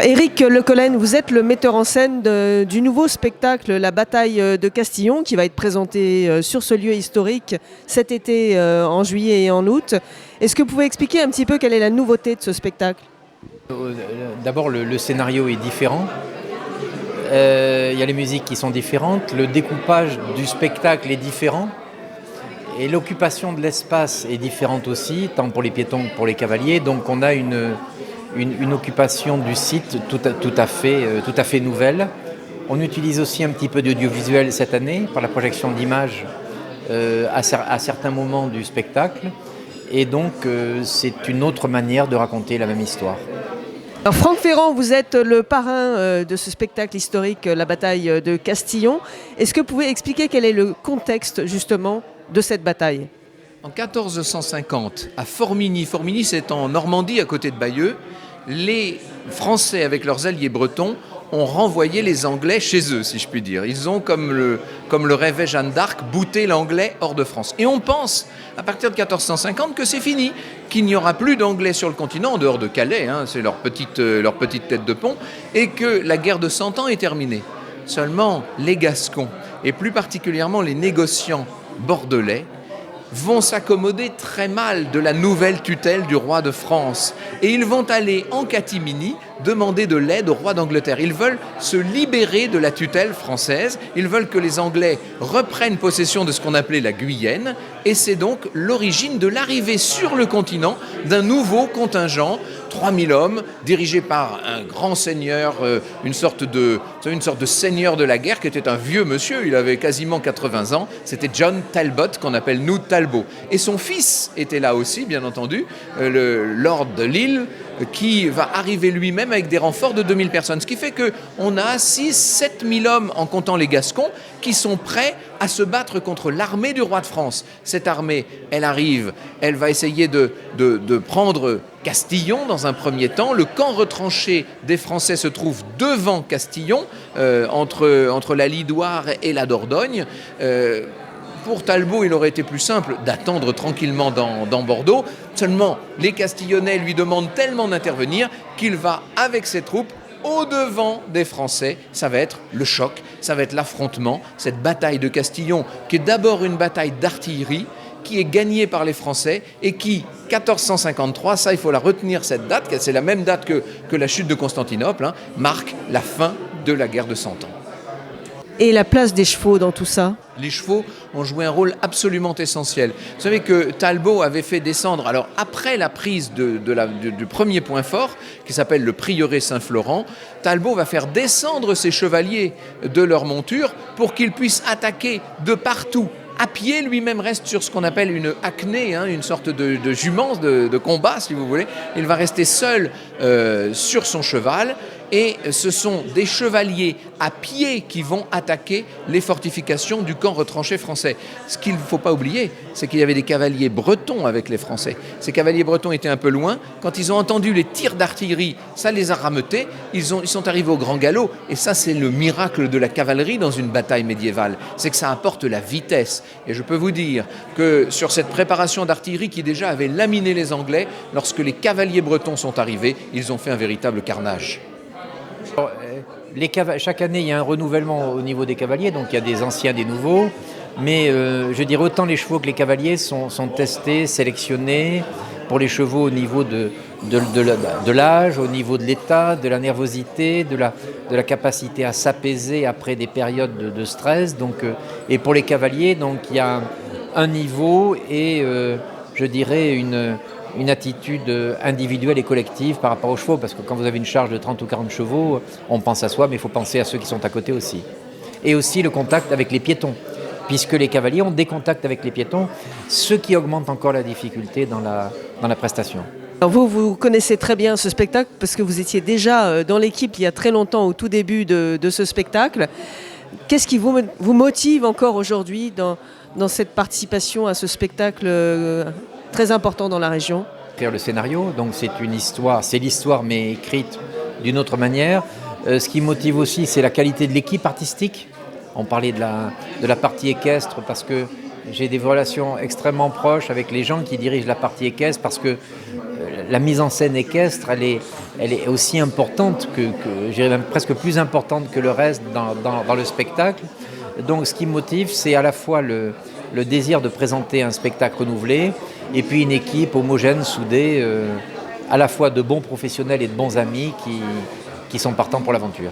Éric Lecollen, vous êtes le metteur en scène du nouveau spectacle La Bataille de Castillon qui va être présenté sur ce lieu historique cet été en juillet et en août. Est-ce que vous pouvez expliquer un petit peu quelle est la nouveauté de ce spectacle ? D'abord, le scénario est différent. Il y a les musiques qui sont différentes. Le découpage du spectacle est différent. Et l'occupation de l'espace est différente aussi, tant pour les piétons que pour les cavaliers. Donc on a une occupation du site tout à fait nouvelle. On utilise aussi un petit peu d'audiovisuel cette année par la projection d'images à certains moments du spectacle. Et donc c'est une autre manière de raconter la même histoire. Alors Franck Ferrand, vous êtes le parrain de ce spectacle historique La Bataille de Castillon. Est-ce que vous pouvez expliquer quel est le contexte justement de cette bataille ? En 1450, à Formigny, c'est en Normandie à côté de Bayeux, les Français avec leurs alliés bretons ont renvoyé les Anglais chez eux, si je puis dire. Ils ont, comme le rêvait Jeanne d'Arc, bouté l'Anglais hors de France. Et on pense, à partir de 1450, que c'est fini, qu'il n'y aura plus d'Anglais sur le continent, en dehors de Calais, c'est leur petite tête de pont, et que la guerre de 100 ans est terminée. Seulement, les Gascons, et plus particulièrement les négociants bordelais, vont s'accommoder très mal de la nouvelle tutelle du roi de France. Et ils vont aller en catimini demander de l'aide au roi d'Angleterre. Ils veulent se libérer de la tutelle française. Ils veulent que les Anglais reprennent possession de ce qu'on appelait la Guyenne. Et c'est donc l'origine de l'arrivée sur le continent d'un nouveau contingent, 3000 hommes, dirigés par un grand seigneur, une sorte de seigneur de la guerre, qui était un vieux monsieur, il avait quasiment 80 ans, c'était John Talbot, qu'on appelle nous Talbot. Et son fils était là aussi, bien entendu, le lord de Lille, qui va arriver lui-même avec des renforts de 2000 personnes. Ce qui fait qu'on a 6-7 000 hommes, en comptant les Gascons, qui sont prêts à se battre contre l'armée du roi de France. Cette armée, elle arrive, elle va essayer de prendre Castillon dans un premier temps. Le camp retranché des Français se trouve devant Castillon, entre la Lidoire et la Dordogne. Pour Talbot, il aurait été plus simple d'attendre tranquillement dans Bordeaux. Seulement, les Castillonnais lui demandent tellement d'intervenir qu'il va, avec ses troupes, au-devant des Français. Ça va être le choc, ça va être l'affrontement, cette bataille de Castillon, qui est d'abord une bataille d'artillerie, qui est gagnée par les Français et qui, 1453, ça il faut la retenir cette date, c'est la même date que la chute de Constantinople, marque la fin de la guerre de 100 ans. Et la place des chevaux dans tout ça ? Les chevaux ont joué un rôle absolument essentiel. Vous savez que Talbot avait fait descendre, alors après la prise du premier point fort, qui s'appelle le prieuré Saint-Florent, Talbot va faire descendre ses chevaliers de leur monture pour qu'ils puissent attaquer de partout. À pied, lui-même reste sur ce qu'on appelle une hackney, une sorte de jument de combat, si vous voulez. Il va rester seul sur son cheval. Et ce sont des chevaliers à pied qui vont attaquer les fortifications du camp retranché français. Ce qu'il ne faut pas oublier, c'est qu'il y avait des cavaliers bretons avec les Français. Ces cavaliers bretons étaient un peu loin. Quand ils ont entendu les tirs d'artillerie, ça les a rameutés. Ils sont arrivés au grand galop. Et ça, c'est le miracle de la cavalerie dans une bataille médiévale. C'est que ça apporte la vitesse. Et je peux vous dire que sur cette préparation d'artillerie qui déjà avait laminé les Anglais, lorsque les cavaliers bretons sont arrivés, ils ont fait un véritable carnage. Chaque année, il y a un renouvellement au niveau des cavaliers, donc il y a des anciens, des nouveaux. Mais je dirais autant les chevaux que les cavaliers sont testés, sélectionnés pour les chevaux au niveau de l'âge, au niveau de l'état, de la nervosité, de la capacité à s'apaiser après des périodes de stress. Donc, et pour les cavaliers, donc, il y a un niveau et je dirais une attitude individuelle et collective par rapport aux chevaux, parce que quand vous avez une charge de 30 ou 40 chevaux, on pense à soi, mais il faut penser à ceux qui sont à côté aussi. Et aussi le contact avec les piétons, puisque les cavaliers ont des contacts avec les piétons, ce qui augmente encore la difficulté dans la prestation. Alors vous connaissez très bien ce spectacle, parce que vous étiez déjà dans l'équipe il y a très longtemps, au tout début de ce spectacle. Qu'est-ce qui vous motive encore aujourd'hui dans cette participation à ce spectacle très important dans la région? Faire le scénario, donc c'est l'histoire mais écrite d'une autre manière. Ce qui motive aussi, c'est la qualité de l'équipe artistique. On parlait de la partie équestre parce que j'ai des relations extrêmement proches avec les gens qui dirigent la partie équestre parce que la mise en scène équestre, elle est aussi importante je dirais même presque plus importante que le reste dans le spectacle. Donc ce qui me motive, c'est à la fois le désir de présenter un spectacle renouvelé et puis une équipe homogène, soudée, à la fois de bons professionnels et de bons amis qui sont partants pour l'aventure.